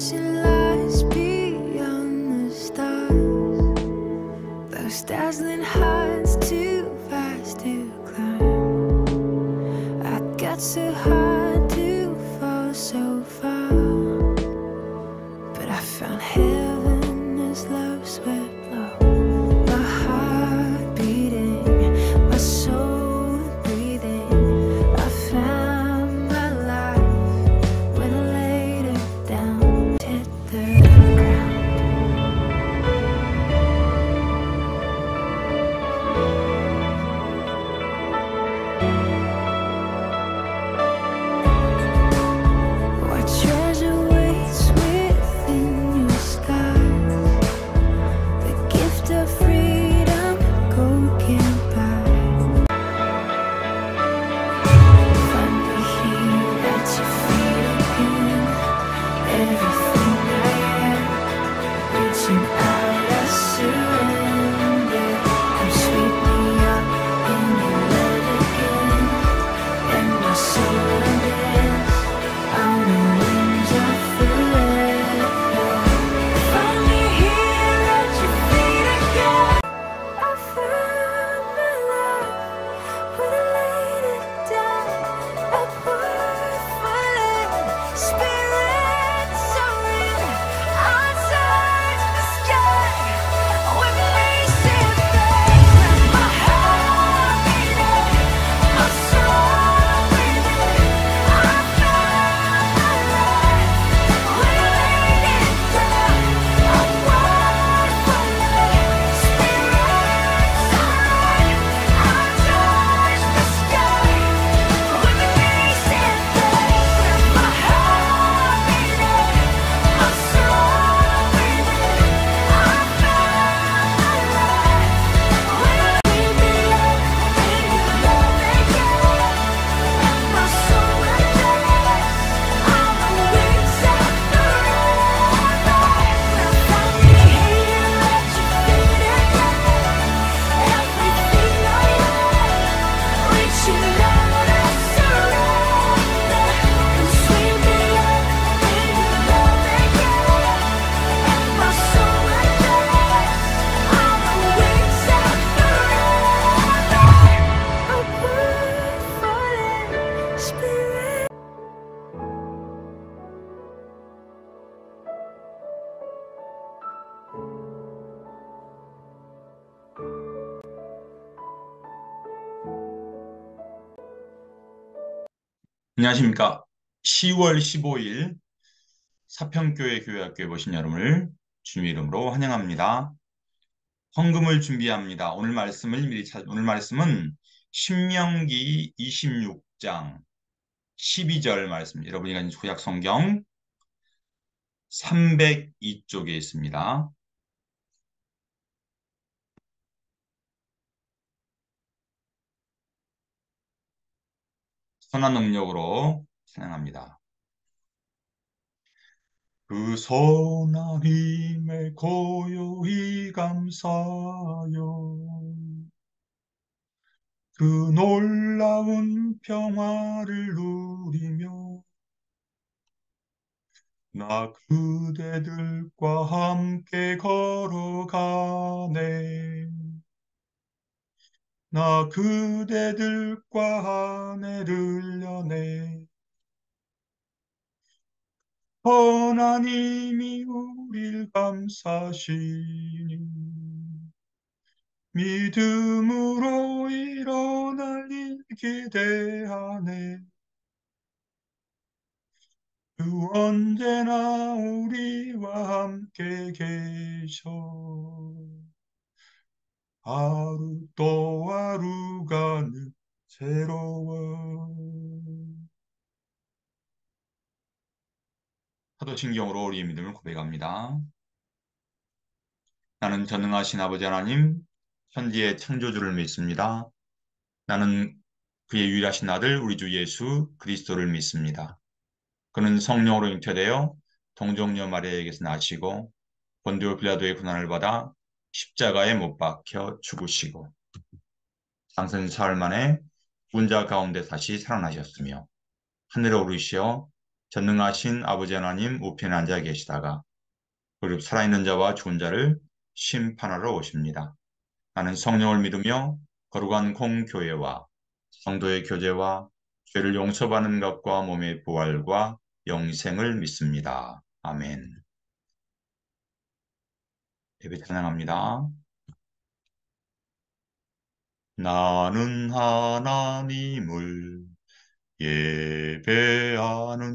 flashing lights beyond the stars, those dazzling heights too fast to climb. I got so hard to fall so far, but I found heaven as love swept low. My heart beating, my soul breathing. I found my life when I laid it down, hit the ground. What treasure waits within your skies? The gift of freedom gold can't buy. Find me here at your feet again. Everything I am, reaching out, I surrender. Come sweep me up in your love again, and my soul unbends on the wings of forever. Find me here at your feet again. I found my life when I laid it down. A worth my land, spirit soaring. I touch the sky with racing flames. My heart beating, my soul breathing. I found my life when I laid it down. A worth my land, spirit soaring. I touch the sky with racing flames. My heart beating, my soul breathing. I found my life when I laid me up in your love again, and my soul unbends on the wings of forever. Find me here at your feet again. Everything I am, reaching out, I surrender. Come sweep me up in your love again, and my soul unbends on the wings of forever. A word falling, spirit. 안녕하십니까. 10월 15일 사평교회 교회학교에 오신 여러분을 주님의 이름으로 환영합니다. 헌금을 준비합니다. 오늘 말씀은 신명기 26장 12절 말씀. 여러분이 가진 구약 성경 302쪽에 있습니다. 선한 능력으로 찬양합니다. 그 선한 힘에 고요히 감사하여 그 놀라운 평화를 누리며 나 그대들과 함께 걸어가네. 나 그대들과 하늘을 여네. 하나님이 우릴 감싸시니 믿음으로 일어날 일 기대하네. 주 언제나 우리와 함께 계셔. 하루 또 하루가 늘 새로워. 사도신경으로 우리의 믿음을 고백합니다. 나는 전능하신 아버지 하나님, 천지의 창조주를 믿습니다. 나는 그의 유일하신 아들 우리 주 예수 그리스도를 믿습니다. 그는 성령으로 잉태되어 동정녀 마리아에게서 나시고 본디오 빌라도의 고난을 받아 십자가에 못 박혀 죽으시고 장선 사흘 만에 죽은 자 가운데 다시 살아나셨으며 하늘에 오르시어 전능하신 아버지 하나님 우편에 앉아 계시다가 그리고 살아있는 자와 죽은 자를 심판하러 오십니다. 나는 성령을 믿으며 거룩한 공교회와 성도의 교제와 죄를 용서받는 것과 몸의 부활과 영생을 믿습니다. 아멘. 예배 찬양합니다. 나는 하나님을 예배하는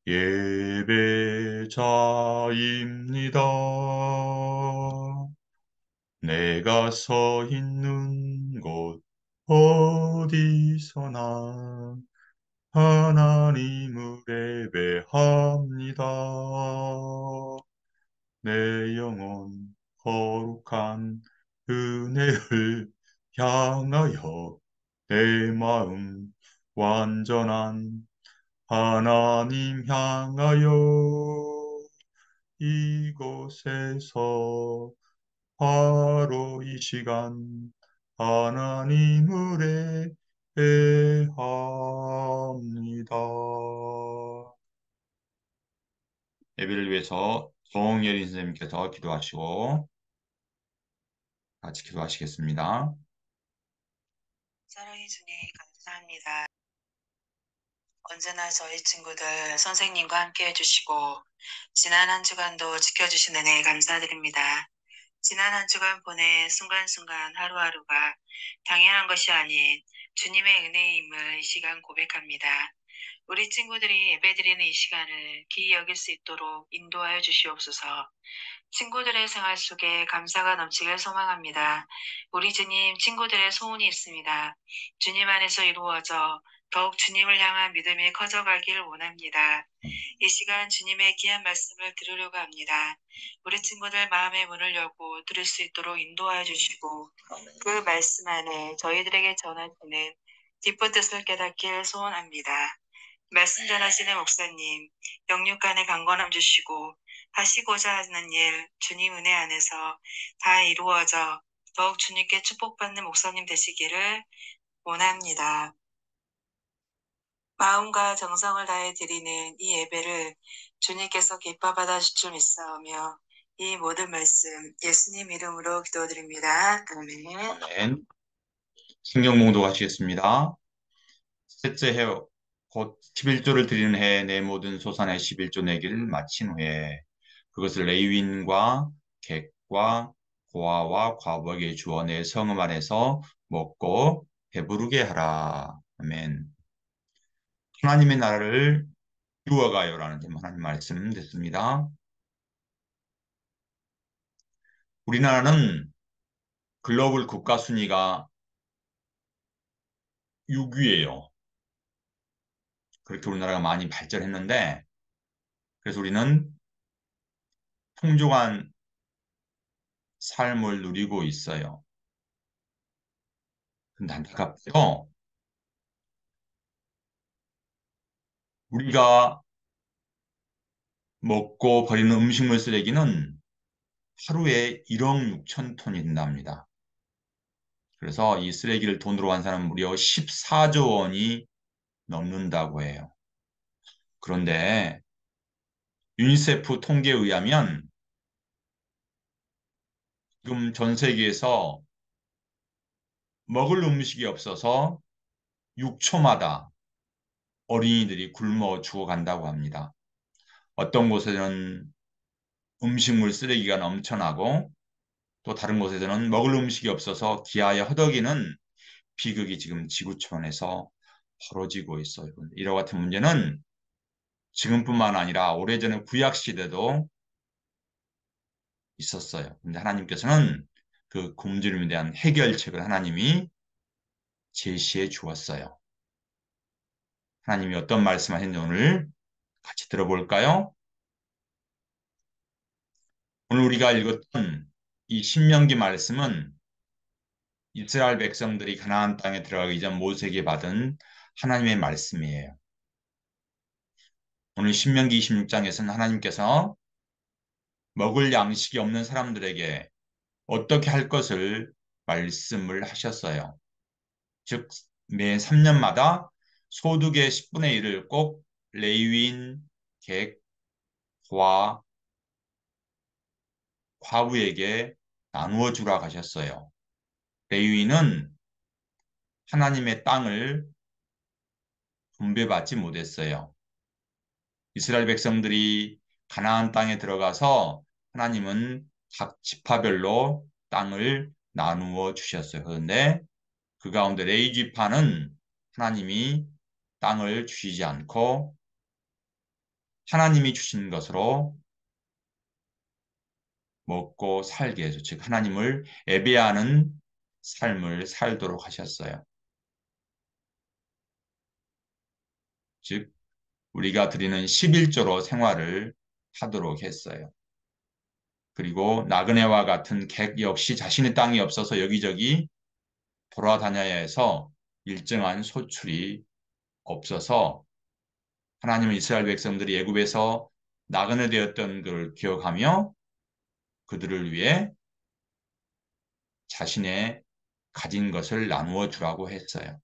예배자입니다. 내가 서 있는 곳 어디서나 하나님을 예배합니다. 내 영혼 거룩한 은혜를 향하여 내 마음 완전한 하나님 향하여 이곳에서 바로 이 시간 하나님을 예배합니다. 예배를 위해서 정예린 선생님께서 기도하시고 같이 기도하시겠습니다. 사랑해 주님 감사합니다. 언제나 저희 친구들 선생님과 함께 해주시고 지난 한 주간도 지켜주신 은혜에 감사드립니다. 지난 한 주간 보낸 순간순간 하루하루가 당연한 것이 아닌 주님의 은혜임을 이 시간 고백합니다. 우리 친구들이 예배드리는 이 시간을 기이 여길 수 있도록 인도하여 주시옵소서. 친구들의 생활 속에 감사가 넘치길 소망합니다. 우리 주님, 친구들의 소원이 있습니다. 주님 안에서 이루어져 더욱 주님을 향한 믿음이 커져가길 원합니다. 이 시간 주님의 귀한 말씀을 들으려고 합니다. 우리 친구들 마음의 문을 열고 들을 수 있도록 인도하여 주시고 그 말씀 안에 저희들에게 전하시는 깊은 뜻을 깨닫길 소원합니다. 말씀 전하시는 목사님, 영육간의 강건함 주시고 하시고자 하는 일 주님 은혜 안에서 다 이루어져 더욱 주님께 축복받는 목사님 되시기를 원합니다. 마음과 정성을 다해 드리는 이 예배를 주님께서 기뻐 받아주실 줄 믿사오며 이 모든 말씀 예수님 이름으로 기도드립니다. 아멘. 아멘. 성경 봉독하시겠습니다. 셋째 해 곧 11조를 드리는 해에 내 모든 소산의 11조 내기를 마친 후에 그것을 레위인과 객과 고아와 과부에게 주어 내 성읍 안에서 먹고 배부르게 하라. 아멘. 하나님의 나라를 이루어가요라는 제목 하나님 말씀 됐습니다. 우리나라는 글로벌 국가 순위가 6위예요. 그렇게 우리나라가 많이 발전했는데 그래서 우리는 풍족한 삶을 누리고 있어요. 근데 안타깝게도 우리가 먹고 버리는 음식물 쓰레기는 하루에 1억 6천 톤이 된답니다. 그래서 이 쓰레기를 돈으로 한 사람은 무려 14조 원이 넘는다고 해요. 그런데 유니세프 통계에 의하면 지금 전 세계에서 먹을 음식이 없어서 6초마다 어린이들이 굶어 죽어간다고 합니다. 어떤 곳에는 음식물 쓰레기가 넘쳐나고 또 다른 곳에서는 먹을 음식이 없어서 기아에 허덕이는 비극이 지금 지구촌에서 벌어지고 있어요. 이와 같은 문제는 지금뿐만 아니라 오래전에 구약시대도 있었어요. 근데 하나님께서는 그 굶주림에 대한 해결책을 하나님이 제시해 주었어요. 하나님이 어떤 말씀하셨는지 오늘 같이 들어볼까요? 오늘 우리가 읽었던 이 신명기 말씀은 이스라엘 백성들이 가나안 땅에 들어가기 전 모세에게 받은 하나님의 말씀이에요. 오늘 신명기 26장에서는 하나님께서 먹을 양식이 없는 사람들에게 어떻게 할 것을 말씀을 하셨어요. 즉, 매 3년마다 소득의 10분의 1을 꼭 레위인, 객, 과, 과부에게 나누어 주라 하셨어요. 레위인은 하나님의 땅을 분배받지 못했어요. 이스라엘 백성들이 가나안 땅에 들어가서 하나님은 각 지파별로 땅을 나누어 주셨어요. 그런데 그 가운데 레위 지파는 하나님이 땅을 주시지 않고 하나님이 주신 것으로 먹고 살게 해서 즉 하나님을 예배하는 삶을 살도록 하셨어요. 즉 우리가 드리는 11조로 생활을 하도록 했어요. 그리고 나그네와 같은 객 역시 자신의 땅이 없어서 여기저기 돌아다녀야 해서 일정한 소출이 없어서 하나님은 이스라엘 백성들이 애굽에서 나그네 되었던 것을 기억하며 그들을 위해 자신의 가진 것을 나누어 주라고 했어요.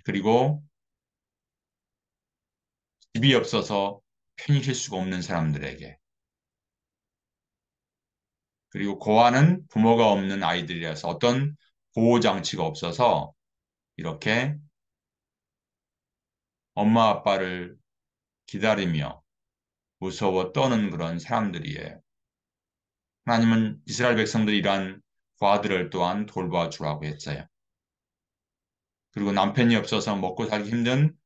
그리고 집이 없어서 편히 쉴 수가 없는 사람들에게 그리고 고아는 부모가 없는 아이들이라서 어떤 보호장치가 없어서 이렇게 엄마 아빠를 기다리며 무서워 떠는 그런 사람들이에요. 하나님은 이스라엘 백성들이 이러한 고아들을 또한 돌봐주라고 했어요. 그리고 남편이 없어서 먹고 살기 힘든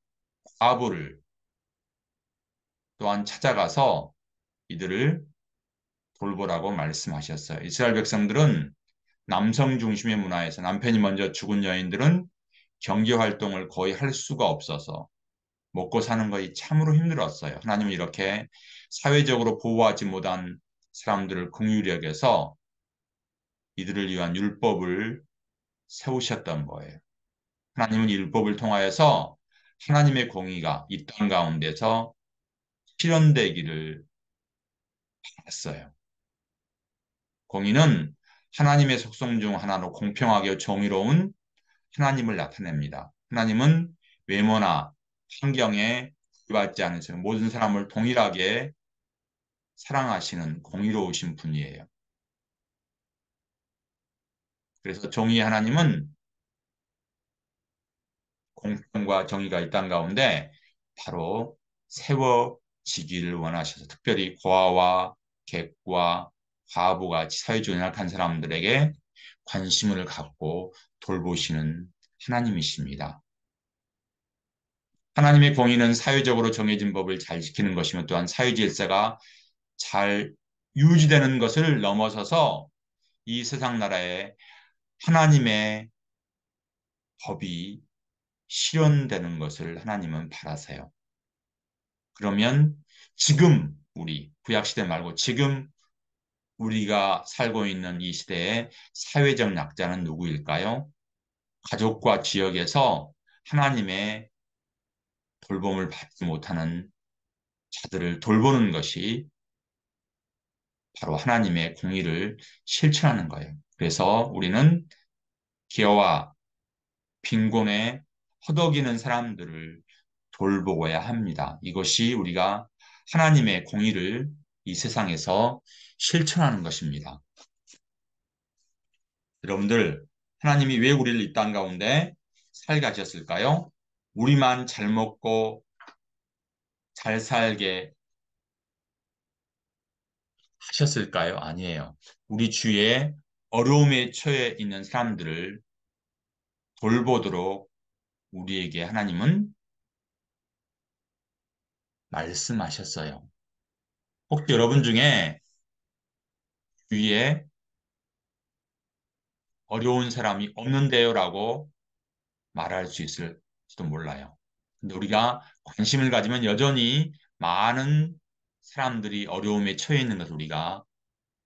과부를 또한 찾아가서 이들을 돌보라고 말씀하셨어요. 이스라엘 백성들은 남성 중심의 문화에서 남편이 먼저 죽은 여인들은 경제 활동을 거의 할 수가 없어서 먹고 사는 것이 참으로 힘들었어요. 하나님은 이렇게 사회적으로 보호하지 못한 사람들을 긍휼히 여겨서 이들을 위한 율법을 세우셨던 거예요. 하나님은 율법을 통하여서 하나님의 공의가 이 땅 가운데서 실현되기를 했어요. 공의는 하나님의 속성 중 하나로 공평하게 정의로운 하나님을 나타냅니다. 하나님은 외모나 환경에 구애받지 않으시는 모든 사람을 동일하게 사랑하시는 공의로우신 분이에요. 그래서 정의의 하나님은 공평과 정의가 이 땅 가운데 바로 세워지기를 원하셔서 특별히 고아와 객과 과부같이 사회적으로 연약한 사람들에게 관심을 갖고 돌보시는 하나님이십니다. 하나님의 공의는 사회적으로 정해진 법을 잘 지키는 것이며 또한 사회 질서가 잘 유지되는 것을 넘어서서 이 세상 나라에 하나님의 법이 실현되는 것을 하나님은 바라세요. 그러면 지금 우리 구약시대 말고 지금 우리가 살고 있는 이 시대의 사회적 약자는 누구일까요? 가족과 지역에서 하나님의 돌봄을 받지 못하는 자들을 돌보는 것이 바로 하나님의 공의를 실천하는 거예요. 그래서 우리는 기어와 빈곤에 허덕이는 사람들을 돌보아야 합니다. 이것이 우리가 하나님의 공의를 이 세상에서 실천하는 것입니다. 여러분들, 하나님이 왜 우리를 이 땅 가운데 살게 하셨을까요? 우리만 잘 먹고 잘 살게 하셨을까요? 아니에요. 우리 주위에 어려움에 처해 있는 사람들을 돌보도록 우리에게 하나님은 말씀하셨어요. 혹시 여러분 중에 주위에 어려운 사람이 없는데요라고 말할 수 있을지도 몰라요. 근데 우리가 관심을 가지면 여전히 많은 사람들이 어려움에 처해 있는 것을 우리가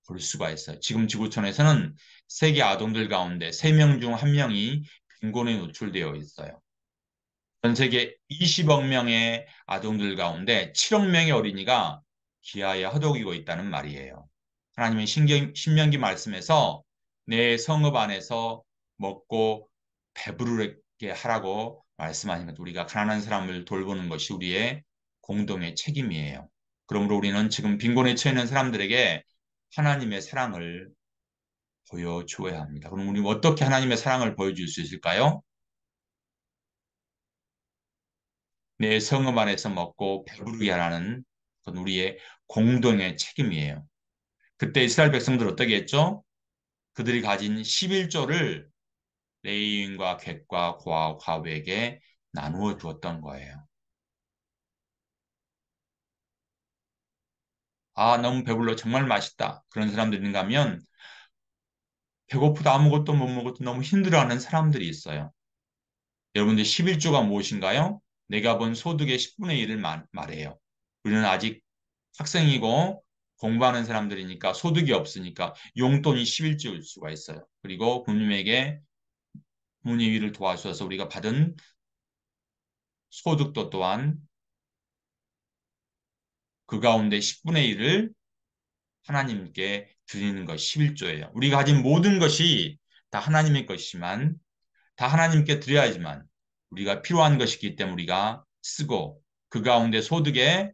볼 수가 있어요. 지금 지구촌에서는 세계 아동들 가운데 3명 중 1명이 빈곤에 노출되어 있어요. 전 세계 20억 명의 아동들 가운데 7억 명의 어린이가 기아에 허덕이고 있다는 말이에요. 하나님은 신명기 말씀에서 내 성읍 안에서 먹고 배부르게 하라고 말씀하신 것. 우리가 가난한 사람을 돌보는 것이 우리의 공동의 책임이에요. 그러므로 우리는 지금 빈곤에 처해 있는 사람들에게 하나님의 사랑을 보여주어야 합니다. 그럼 우리 어떻게 하나님의 사랑을 보여줄 수 있을까요? 내 성읍 안에서 먹고 배부르게 하라는 그건 우리의 공동의 책임이에요. 그때 이스라엘 백성들 어떻게 했죠? 그들이 가진 11조를 레위인과 객과 고아, 과부에게 나누어 주었던 거예요. 아, 너무 배불러. 정말 맛있다. 그런 사람들이 있는가 하면 배고프다 아무것도 못 먹어도 너무 힘들어하는 사람들이 있어요. 여러분들 11조가 무엇인가요? 내가 본 소득의 10분의 1을 말해요. 우리는 아직 학생이고 공부하는 사람들이니까 소득이 없으니까 용돈이 11조일 수가 있어요. 그리고 부모님에게 부모님 일을 도와주셔서 우리가 받은 소득도 또한 그 가운데 10분의 1을 하나님께 드리는 것이 11조예요. 우리가 가진 모든 것이 다 하나님의 것이지만 다 하나님께 드려야지만 우리가 필요한 것이기 때문에 우리가 쓰고 그 가운데 소득의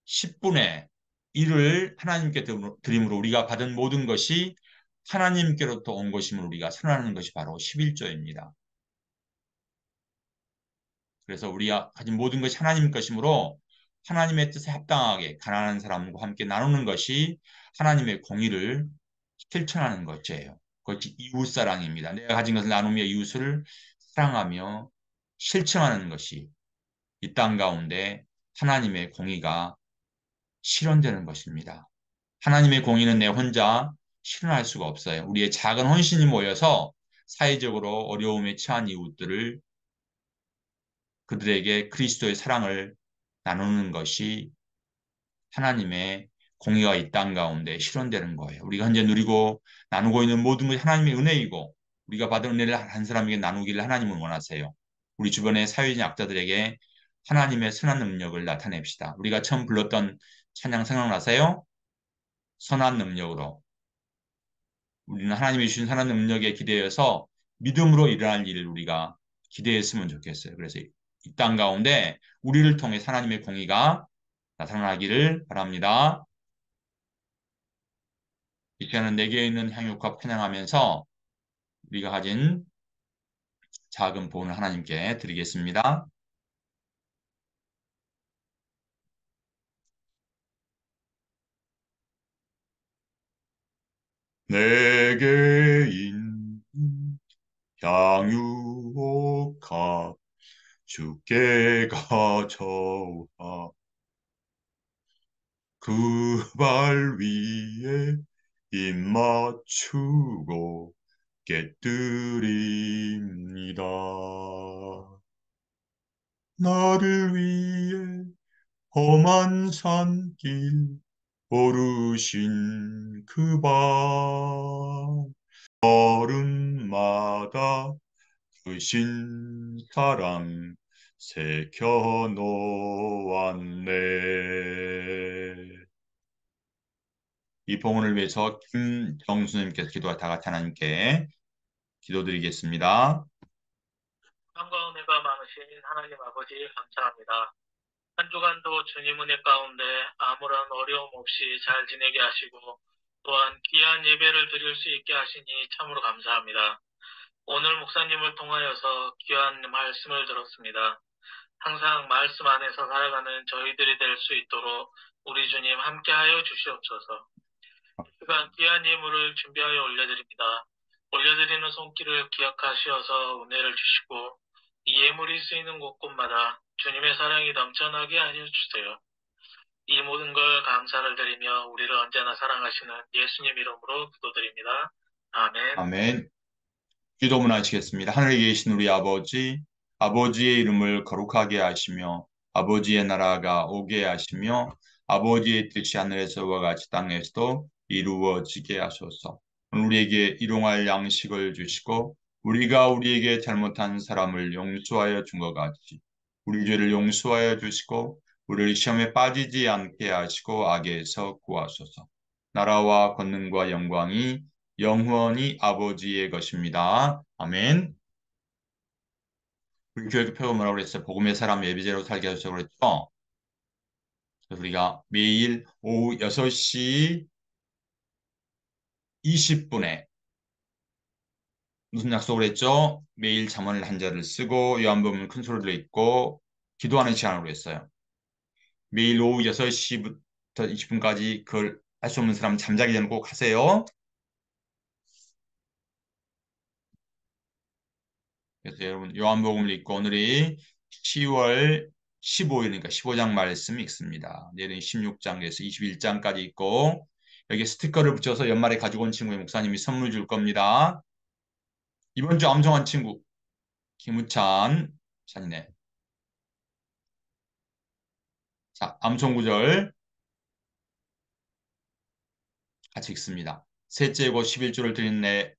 10분의 1을 하나님께 드림으로 우리가 받은 모든 것이 하나님께로부터 온 것임을 우리가 선언하는 것이 바로 11조입니다. 그래서 우리가 가진 모든 것이 하나님 것이므로 하나님의 뜻에 합당하게 가난한 사람과 함께 나누는 것이 하나님의 공의를 실천하는 것이에요. 그것이 이웃사랑입니다. 내가 가진 것을 나누며 이웃을 사랑하며 실천하는 것이 이 땅 가운데 하나님의 공의가 실현되는 것입니다. 하나님의 공의는 내 혼자 실현할 수가 없어요. 우리의 작은 헌신이 모여서 사회적으로 어려움에 처한 이웃들을 그들에게 그리스도의 사랑을 나누는 것이 하나님의 공의가 이 땅 가운데 실현되는 거예요. 우리가 현재 누리고 나누고 있는 모든 것이 하나님의 은혜이고 우리가 받은 은혜를 한 사람에게 나누기를 하나님은 원하세요. 우리 주변의 사회적 약자들에게 하나님의 선한 능력을 나타냅시다. 우리가 처음 불렀던 찬양 생각나세요? 선한 능력으로. 우리는 하나님이 주신 선한 능력에 기대어서 믿음으로 일어날 일을 우리가 기대했으면 좋겠어요. 그래서 이 땅 가운데 우리를 통해 하나님의 공의가 나타나기를 바랍니다. 이 시간은 내게 있는 향유과 찬양하면서 우리가 가진 작은 보온을 하나님께 드리겠습니다. 내게 있는 향유가 주께 가져와 그 발 위에 입 맞추고 깨뜨립니다. 나를 위해 험한 산길 오르신 그 발 걸음마다 크신 사랑 새겨 놓았네. 이 봉헌을 위해서 김정수님께서 기도와 다 같이 하나님께 기도드리겠습니다. 사랑과 은혜가 많으신 하나님 아버지 감사합니다. 한 주간도 주님 은혜 가운데 아무런 어려움 없이 잘 지내게 하시고 또한 귀한 예배를 드릴 수 있게 하시니 참으로 감사합니다. 오늘 목사님을 통하여서 귀한 말씀을 들었습니다. 항상 말씀 안에서 살아가는 저희들이 될 수 있도록 우리 주님 함께하여 주시옵소서. 그간 귀한 예물을 준비하여 올려드립니다. 올려드리는 손길을 기억하시어서 은혜를 주시고 이 예물이 쓰이는 곳곳마다 주님의 사랑이 넘쳐나게 하여 주세요. 이 모든 걸 감사를 드리며 우리를 언제나 사랑하시는 예수님 이름으로 기도드립니다. 아멘. 아멘. 기도문 하시겠습니다. 하늘에 계신 우리 아버지, 아버지의 이름을 거룩하게 하시며 아버지의 나라가 오게 하시며 아버지의 뜻이 하늘에서와 같이 땅에서도 이루어지게 하소서. 우리에게 일용할 양식을 주시고 우리가 우리에게 잘못한 사람을 용서하여 준 것 같이 우리 죄를 용서하여 주시고 우리를 시험에 빠지지 않게 하시고 악에서 구하소서. 나라와 권능과 영광이 영원히 아버지의 것입니다. 아멘. 우리 교회 표가 뭐라고 그랬어요? 복음의 사람 예비제로 살게 하셨다고 그랬죠? 그래서 우리가 매일 오후 6시 20분에 무슨 약속을 했죠? 매일 잠언을 한 절을 쓰고 요한복음 큰 소리로 읽고 기도하는 시간으로 했어요. 매일 오후 6시부터 20분까지 그걸 할 수 없는 사람 잠자기 전에 꼭 하세요. 그래서 여러분 요한복음을 읽고 오늘이 10월 15일이니까 15장 말씀 읽습니다. 내일은 16장에서 21장까지 읽고 여기 스티커를 붙여서 연말에 가지고 온 친구의 목사님이 선물 줄 겁니다. 이번 주 암송한 친구 김우찬 찬이네. 자, 암송 구절 같이 읽습니다. 셋째 곧 11조를 드린 내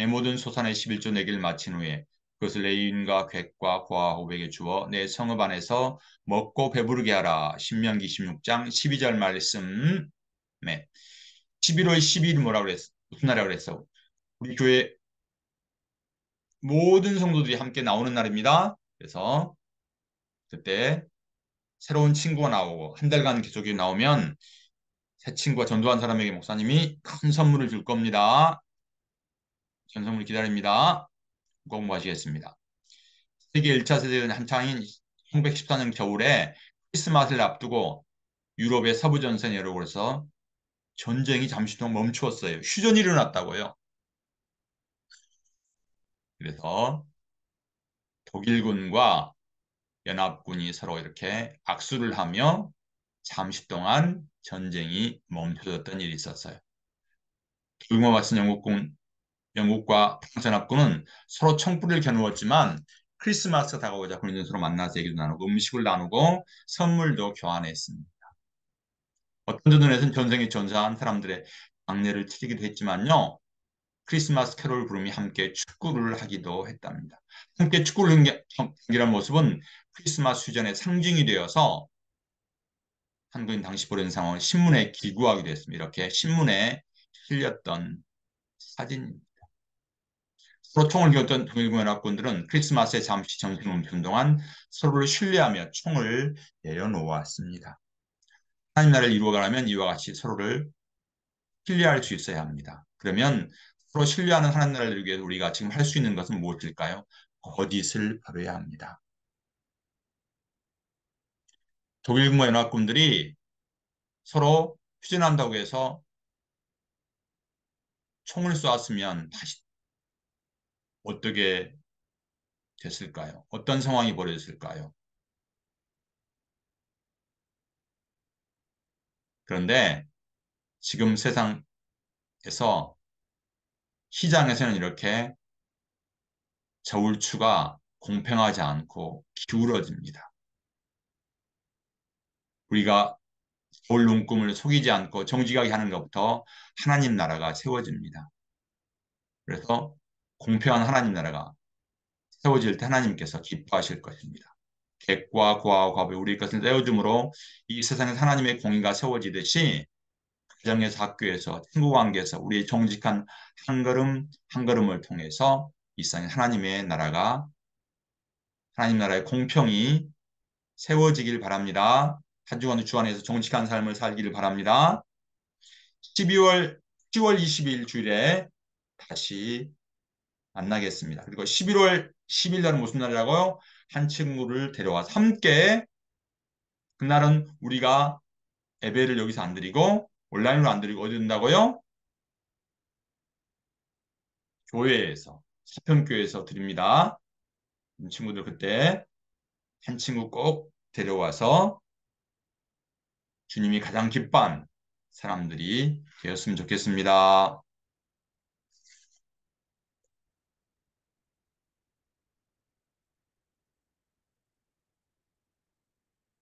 모든 소산의 11조 내기를 마친 후에 그것을 내 이인과 객과 고아 호백에 주어 내 성읍 안에서 먹고 배부르게 하라. 신명기 16장 12절 말씀. 네. 11월 12일 뭐라고 그랬어? 무슨 날이라고 그랬어? 우리 교회 모든 성도들이 함께 나오는 날입니다. 그래서 그때 새로운 친구가 나오고 한 달간 계속이 나오면 새 친구가 전도한 사람에게 목사님이 큰 선물을 줄 겁니다. 전 선물 기다립니다. 공부하시겠습니다. 세계 1차 세대는 한창인 1914년 겨울에 크리스마스를 앞두고 유럽의 서부 전선이 열어버려서 전쟁이 잠시 동안 멈추었어요. 휴전이 일어났다고요. 그래서 독일군과 연합군이 서로 이렇게 악수를 하며 잠시 동안 전쟁이 멈춰졌던 일이 있었어요. 독일과 맞선 영국과 프랑스연합군은 서로 총불을 겨누었지만 크리스마스가 다가오자 군인들 서로 만나서 얘기도 나누고 음식을 나누고 선물도 교환했습니다. 어떤 전선에서는 전쟁에 전사한 사람들의 장례를 치르기도 했지만요. 크리스마스 캐롤 부름이 함께 축구를 하기도 했답니다. 함께 축구를 경기한 모습은 크리스마스 휴전의 상징이 되어서 한국인 당시 보는 상황을 신문에 기고하기도 했습니다. 이렇게 신문에 실렸던 사진입니다. 서로 총을 겨웠던 독일군 연합군들은 크리스마스에 잠시 정신을 멈춘 동안 서로를 신뢰하며 총을 내려놓았습니다. 하나님 나라를 이루어가려면 이와 같이 서로를 신뢰할 수 있어야 합니다. 그러면 서로 신뢰하는 하나님 나라를 이루기 위해서 우리가 지금 할 수 있는 것은 무엇일까요? 거짓을 버려야 합니다. 독일군과 연합군들이 서로 휴전한다고 해서 총을 쏘았으면 다시 어떻게 됐을까요? 어떤 상황이 벌어졌을까요? 그런데 지금 세상에서 시장에서는 이렇게 저울추가 공평하지 않고 기울어집니다. 우리가 서울 눈금을 속이지 않고 정직하게 하는 것부터 하나님 나라가 세워집니다. 그래서 공평한 하나님 나라가 세워질 때 하나님께서 기뻐하실 것입니다. 객과 고아와 과부의 우리 것을 내어줌으로 이 세상에서 하나님의 공의가 세워지듯이 가정에서 학교에서 친구 관계에서 우리의 정직한 한 걸음 한 걸음을 통해서 이 세상에 하나님의 나라가 하나님 나라의 공평이 세워지길 바랍니다. 한 주간도 주 안에서 정직한 삶을 살기를 바랍니다. 10월 20일 주일에 다시 만나겠습니다. 그리고 11월 10일 날은 무슨 날이라고요? 한 친구를 데려와서 함께 그날은 우리가 예배를 여기서 안 드리고 온라인으로 안 드리고 어디 든다고요? 교회에서 사평교회에서 드립니다. 친구들 그때 한 친구 꼭 데려와서 주님이 가장 기뻐한 사람들이 되었으면 좋겠습니다.